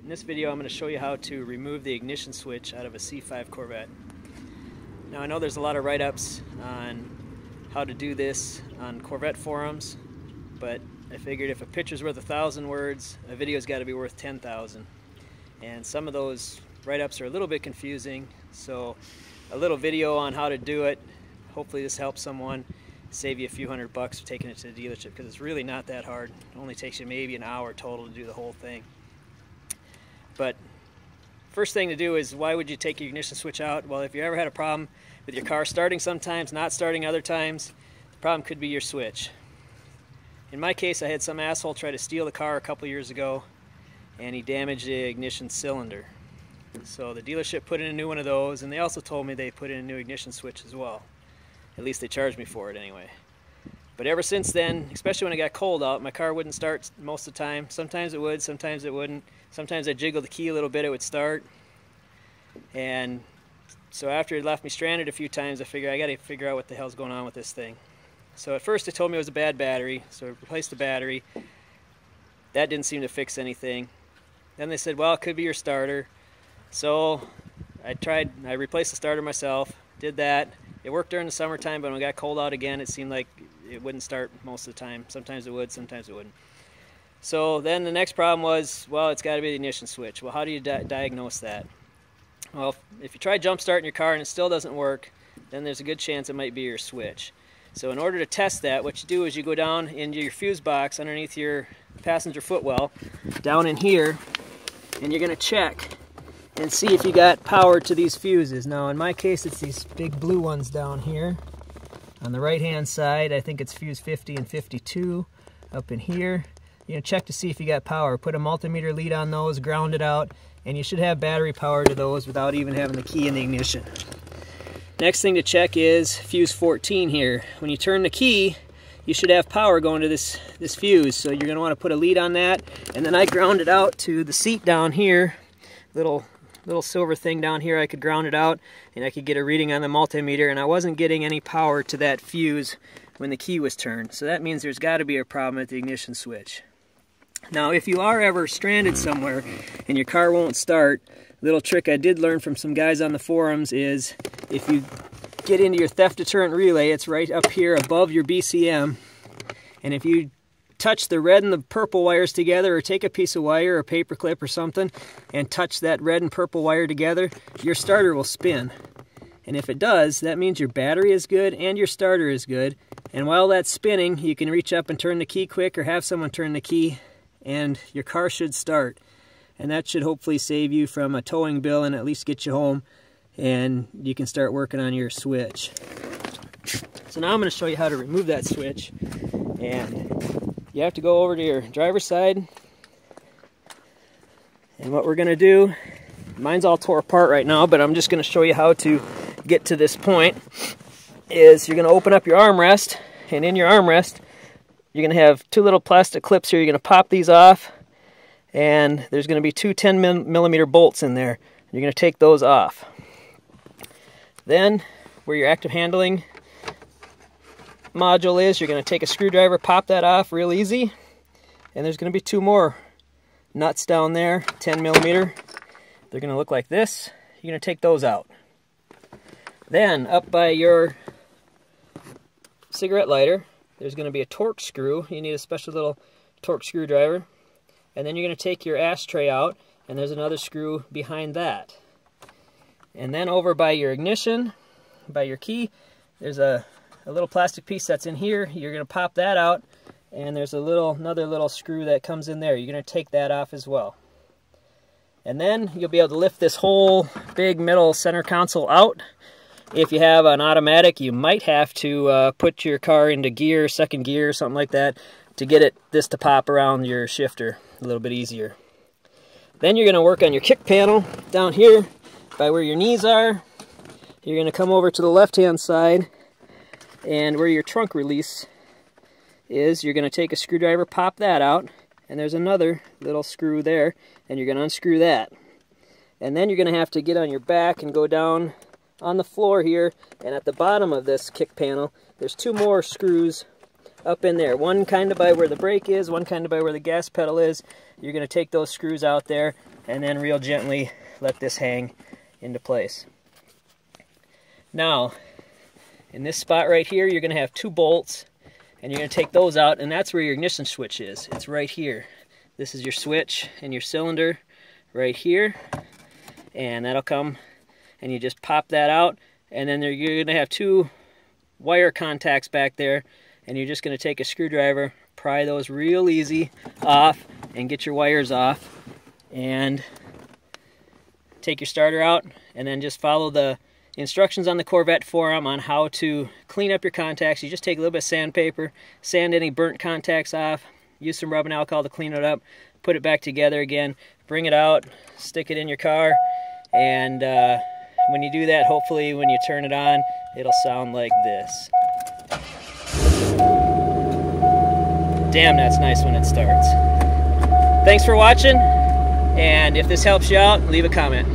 In this video I'm going to show you how to remove the ignition switch out of a C5 Corvette. Now I know there's a lot of write-ups on how to do this on Corvette forums, but I figured if a picture's worth 1,000 words, a video's got to be worth 10,000. And some of those write-ups are a little bit confusing, so a little video on how to do it. Hopefully this helps someone, save you a few $100 for taking it to the dealership, because it's really not that hard. It only takes you maybe an hour total to do the whole thing. But first thing to do is, why would you take your ignition switch out? Well, if you ever had a problem with your car starting sometimes, not starting other times, the problem could be your switch. In my case, I had some asshole try to steal the car a couple years ago, and he damaged the ignition cylinder. So the dealership put in a new one of those, and they also told me they put in a new ignition switch as well. At least they charged me for it anyway. But ever since then, especially when it got cold out, my car wouldn't start most of the time. Sometimes it would, sometimes it wouldn't. Sometimes I jiggled the key a little bit, it would start. And so after it left me stranded a few times, I figured I got to figure out what the hell's going on with this thing. So at first they told me it was a bad battery, so I replaced the battery. That didn't seem to fix anything. Then they said, well, it could be your starter. So I replaced the starter myself, did that. It worked during the summertime, but when it got cold out again, it seemed like it wouldn't start most of the time. Sometimes it would, sometimes it wouldn't. So then the next problem was, well, it's got to be the ignition switch. Well, how do you diagnose that? Well, if you try jump starting your car and it still doesn't work, then there's a good chance it might be your switch. So in order to test that, what you do is you go down into your fuse box underneath your passenger footwell, down in here, and you're going to check and see if you got power to these fuses. Now in my case, it's these big blue ones down here. On the right hand side, I think it's fuse 50 and 52 up in here. You're going to check to see if you got power. Put a multimeter lead on those, ground it out, and you should have battery power to those without even having the key in the ignition. Next thing to check is fuse 14 here. When you turn the key, you should have power going to this fuse. So you're going to want to put a lead on that. And then I ground it out to the seat down here. Little silver thing down here, I could ground it out and I could get a reading on the multimeter, and I wasn't getting any power to that fuse when the key was turned. So that means there's got to be a problem at the ignition switch. Now if you are ever stranded somewhere and your car won't start, a little trick I did learn from some guys on the forums is, if you get into your theft deterrent relay, it's right up here above your BCM, and if you touch the red and the purple wires together, or take a piece of wire or a paper clip or something and touch that red and purple wire together, your starter will spin. And if it does, that means your battery is good and your starter is good. And while that's spinning, you can reach up and turn the key quick, or have someone turn the key, and your car should start. And that should hopefully save you from a towing bill and at least get you home, and you can start working on your switch. So now I'm going to show you how to remove that switch. And you have to go over to your driver's side, and what we're going to do, mine's all tore apart right now, but I'm just going to show you how to get to this point, is you're going to open up your armrest, and in your armrest you're going to have two little plastic clips here. You're going to pop these off, and there's going to be two 10mm bolts in there. You're going to take those off. Then where your active handling module is, you're going to take a screwdriver, pop that off real easy, and there's going to be two more nuts down there, 10mm. They're going to look like this. You're going to take those out. Then up by your cigarette lighter, there's going to be a torque screw. You need a special little torque screwdriver. And then you're going to take your ashtray out, and there's another screw behind that. And then over by your ignition, by your key, there's a little plastic piece that's in here. You're going to pop that out, and there's another little screw that comes in there. You're going to take that off as well. And then you'll be able to lift this whole big middle center console out. If you have an automatic, you might have to put your car into gear, second gear, something like that, to get this to pop around your shifter a little bit easier. Then you're going to work on your kick panel down here by where your knees are. You're going to come over to the left-hand side, and where your trunk release is, you're going to take a screwdriver, pop that out, and there's another little screw there, and you're going to unscrew that. And then you're going to have to get on your back and go down on the floor here, and at the bottom of this kick panel, there's two more screws up in there. One kind of by where the brake is, one kind of by where the gas pedal is. You're going to take those screws out there, and then real gently let this hang into place. Now, in this spot right here, you're going to have 2 bolts, and you're going to take those out, and that's where your ignition switch is. It's right here. This is your switch and your cylinder right here, and that'll come, and you just pop that out, and then you're going to have 2 wire contacts back there, and you're just going to take a screwdriver, pry those real easy off, and get your wires off, and take your starter out, and then just follow the instructions on the Corvette forum on how to clean up your contacts. You just take a little bit of sandpaper, sand any burnt contacts off, use some rubbing alcohol to clean it up, put it back together again, bring it out, stick it in your car, and when you do that, hopefully when you turn it on, it'll sound like this. Damn, that's nice when it starts. Thanks for watching, and if this helps you out, leave a comment.